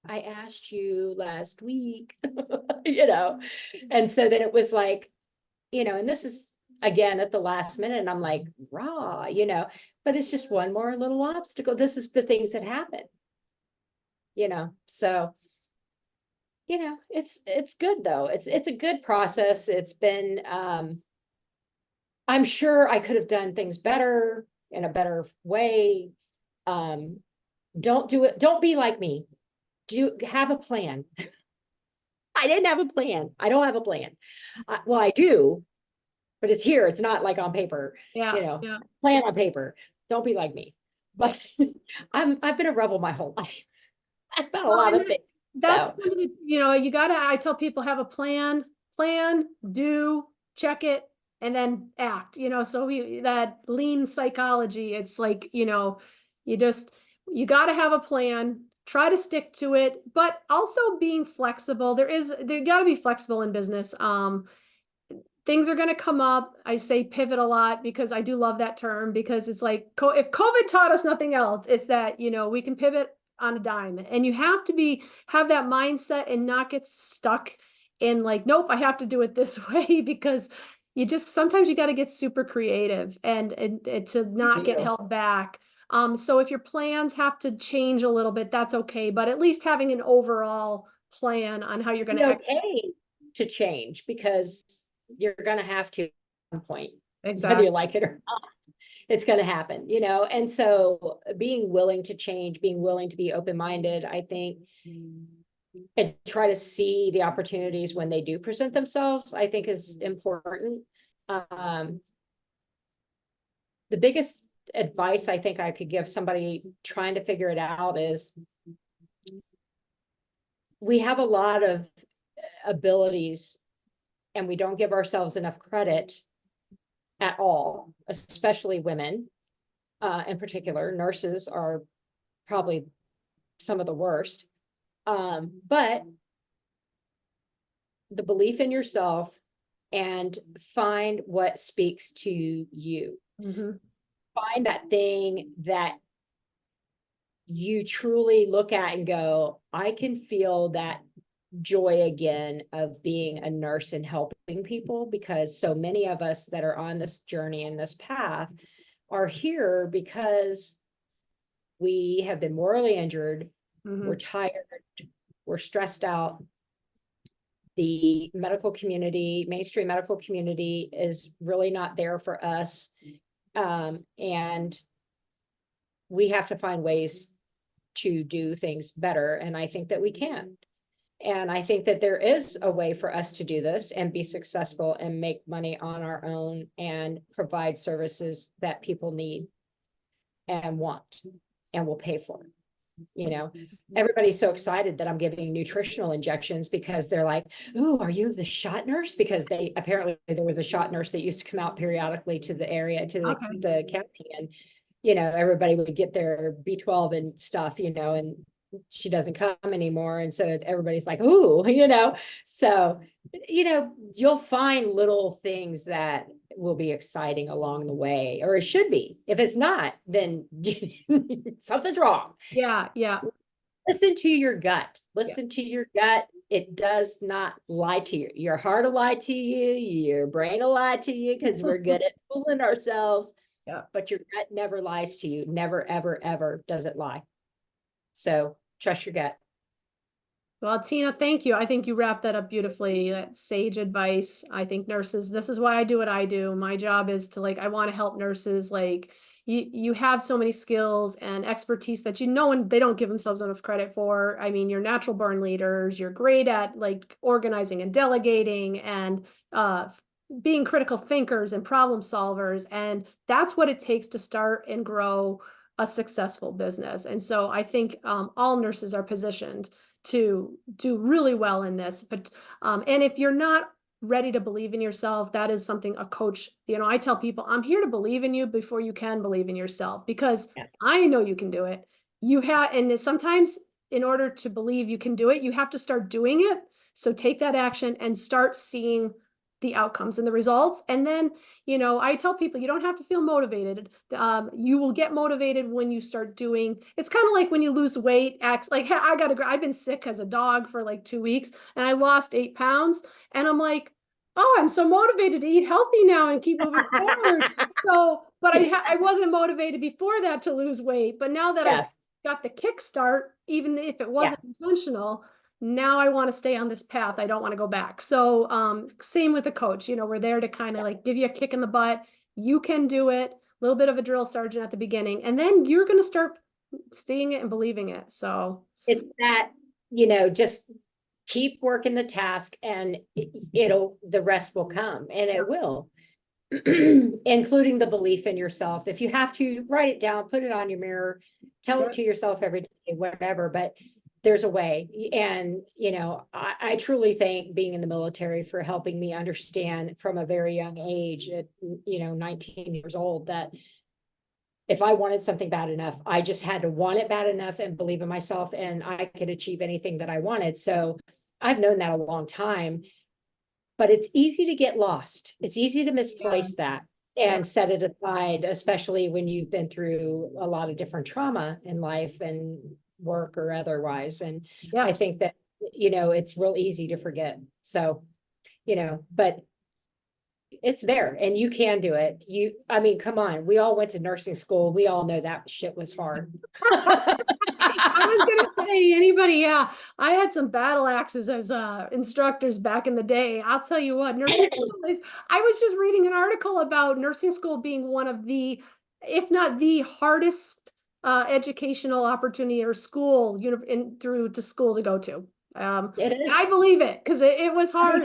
I asked you last week, And so then it was like, and this is again at the last minute, and I'm like, but it's just one more little obstacle. This is the things that happen, so it's good though. It's a good process. It's been I'm sure I could have done things better, in a better way. Um, don't do it, don't be like me. Have a plan. I didn't have a plan. I don't have a plan. Well, I do, but it's here. It's not like on paper, Yeah, yeah. plan on paper. Don't be like me. But I've been a rebel my whole life. I've done a Well, lot and of things. that's So kind of you gotta, I tell people, have a plan, do, check it, and then act, so that lean psychology, it's like, you just, you gotta have a plan, try to stick to it, but also being flexible. There gotta be flexible in business. Things are going to come up. I say pivot a lot because I do love that term, because it's like, if COVID taught us nothing else, it's that, we can pivot on a dime, and you have to have that mindset and not get stuck in like, nope, I have to do it this way, because sometimes you got to get super creative and to not get held back. So if your plans have to change a little bit, that's okay, but at least having an overall plan on how you're going be to okay to change, because you're going to have to at some point, whether exactly. you like it or not. It's going to happen, and so being willing to change, being willing to be open-minded, I think, and try to see the opportunities when they do present themselves, I think is important. The biggest advice I think I could give somebody trying to figure it out is, we have a lot of abilities and we don't give ourselves enough credit at all, especially women. In particular, nurses are probably some of the worst. But the belief in yourself, and find what speaks to you. Mhm. Find that thing that you truly look at and go, I can feel that joy again of being a nurse and helping people, because so many of us that are on this journey and this path are here because we have been morally injured, we're tired, we're stressed out. The medical community, mainstream medical community, is really not there for us. And we have to find ways to do things better. And I think that we can. And I think that there is a way for us to do this and be successful and make money on our own and provide services that people need and want and will pay for. You know, everybody's so excited that I'm giving nutritional injections because they're like, "Oh, are you the shot nurse?" Because they apparently there was a shot nurse that used to come out periodically to the area, to the county, and everybody would get their B12 and stuff, and she doesn't come anymore, and so everybody's like, "Ooh," So, you'll find little things that will be exciting along the way, or it should be. If it's not, then something's wrong. Yeah. Listen to your gut. Listen to your gut. It does not lie to you. Your heart will lie to you. Your brain will lie to you, because we're good at fooling ourselves. Yeah. But your gut never lies to you. Never, ever, ever does it lie. So trust your gut. Well, Tina, thank you. I think you wrapped that up beautifully. That's sage advice. I think nurses, this is why I do what I do. My job is to I want to help nurses. You have so many skills and expertise that and they don't give themselves enough credit for. I mean, you're natural born leaders. You're great at organizing and delegating and being critical thinkers and problem solvers. And that's what it takes to start and grow a successful business. And so I think all nurses are positioned to do really well in this. But and if you're not ready to believe in yourself, that is something a coach, I tell people, I'm here to believe in you before you can believe in yourself, because Yes. I know you can do it. And sometimes in order to believe you can do it, you have to start doing it. So take that action and start seeing the outcomes and the results. And then, I tell people, you don't have to feel motivated. You will get motivated when you start doing. It's kind of like when you lose weight, acts like, hey, I've been sick as a dog for 2 weeks and I lost 8 pounds. And I'm like, oh, I'm so motivated to eat healthy now and keep moving forward. But I wasn't motivated before that to lose weight. But now that I've got the kickstart, even if it wasn't intentional, now I want to stay on this path. I don't want to go back. So same with the coach, we're there to kind of give you a kick in the butt. You can do it. A little bit of a drill sergeant at the beginning, and then you're going to start seeing it and believing it. So it's that, just keep working the task, and the rest will come, and it will, including the belief in yourself. If you have to, write it down, put it on your mirror, tell it to yourself every day, whatever, but there's a way. And, I truly thank being in the military for helping me understand from a very young age, at, 19 years old, that if I wanted something bad enough, I just had to want it bad enough and believe in myself, and I could achieve anything that I wanted. So I've known that a long time, but it's easy to get lost. It's easy to misplace that and set it aside, especially when you've been through a lot of different trauma in life and work or otherwise. And I think that, it's real easy to forget. So, but it's there and you can do it. I mean, come on, we all went to nursing school. We all know that shit was hard. I was gonna say, anybody, I had some battle axes as instructors back in the day. I'll tell you what, nursing school is, I was just reading an article about nursing school being one of the, if not the hardest educational opportunity or school, through to school to go to. It is. I believe it, because it was hard.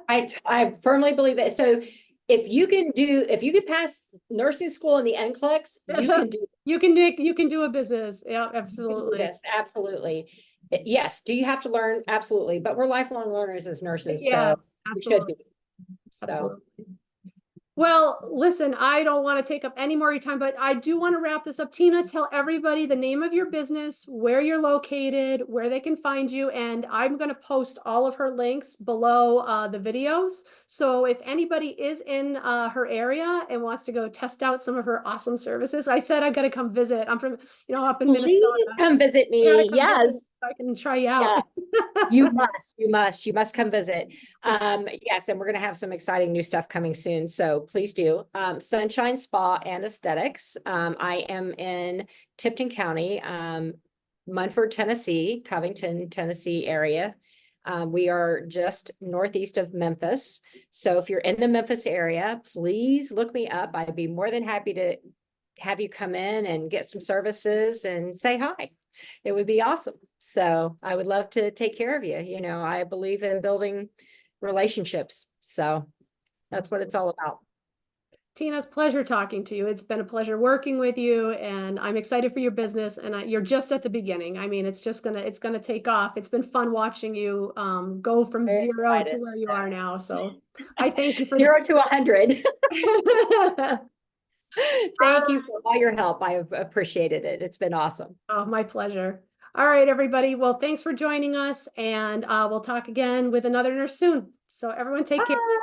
I firmly believe it. So if you can pass nursing school in the NCLEX, you can do you can do a business. Yeah, absolutely. Yes, absolutely. Yes. Do you have to learn? Absolutely. But we're lifelong learners as nurses. Yes, so absolutely. We should be. So. Absolutely. Well, listen, I don't want to take up any more of your time, but I do want to wrap this up. Tina, tell everybody the name of your business, where you're located, where they can find you, and I'm going to post all of her links below the videos. So if anybody is in her area and wants to go test out some of her awesome services, I said I'm going to come visit. I'm from, up in Please Minnesota. come visit me. Yes. I can try you out. Yeah. You must come visit. Yes, and we're gonna have some exciting new stuff coming soon, so please do. Sunshine Spa and Aesthetics. I am in Tipton County, Munford, Tennessee, Covington, Tennessee area. We are just northeast of Memphis. So if you're in the Memphis area, please look me up. I'd be more than happy to have you come in and get some services and say hi. It would be awesome. So I would love to take care of you. You know, I believe in building relationships. So that's what it's all about. Tina, it's a pleasure talking to you. It's been a pleasure working with you, and I'm excited for your business. And you're just at the beginning. I mean, it's gonna take off. It's been fun watching you go from Very zero to excited. where you are now. So I thank you for Zero to 100. the. Thank you for all your help. I have appreciated it. It's been awesome. Oh, my pleasure. All right, everybody. Well, thanks for joining us, and we'll talk again with another nurse soon. So everyone take care. Bye.